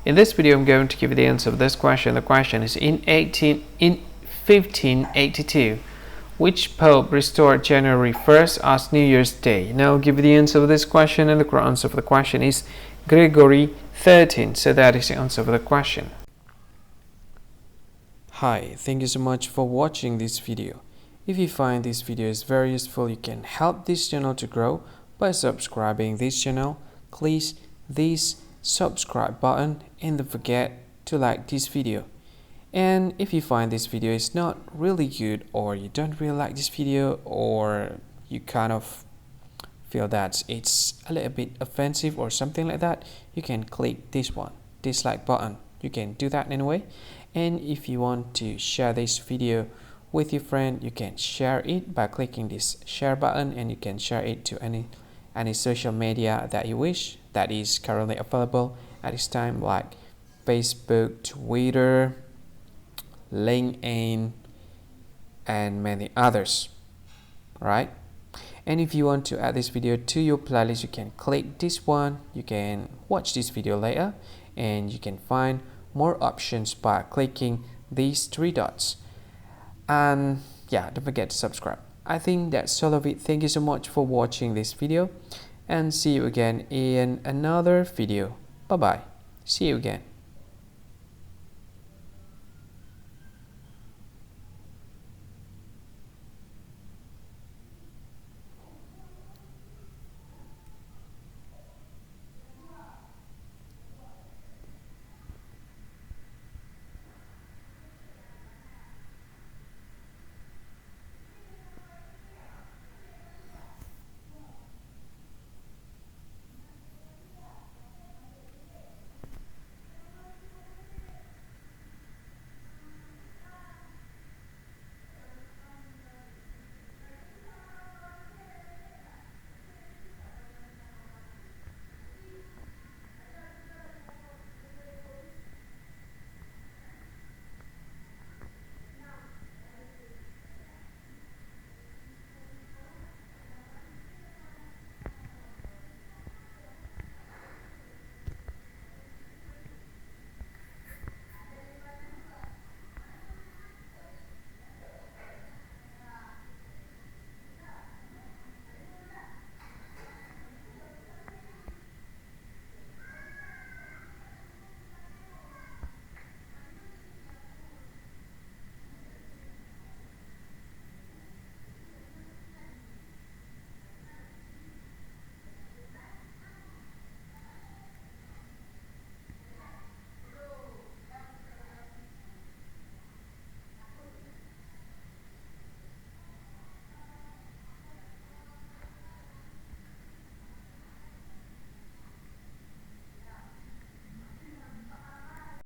In this video, I'm going to give you the answer of this question. The question is in 1582, which pope restored January 1st as New Year's Day? Now I'll give you the answer of this question, and the correct answer for the question is Gregory 13. So that is the answer for the question. Hi, thank you so much for watching this video. If you find this video is very useful, you can help this channel to grow by subscribing this channel. Please this subscribe button and don't forget to like this video. And if you find this video is not really good, or you don't really like this video, or you kind of feel that it's a little bit offensive or something like that, you can click this one, dislike button. You can do that anyway. And if you want to share this video with your friend, you can share it by clicking this share button, and you can share it to any social media that you wish that is currently available at this time, like Facebook, Twitter, LinkedIn, and many others, right? And if you want to add this video to your playlist, you can click this one. You can watch this video later, and you can find more options by clicking these three dots. And yeah, don't forget to subscribe. I think that's all of it. Thank you so much for watching this video, and see you again in another video. Bye bye. See you again.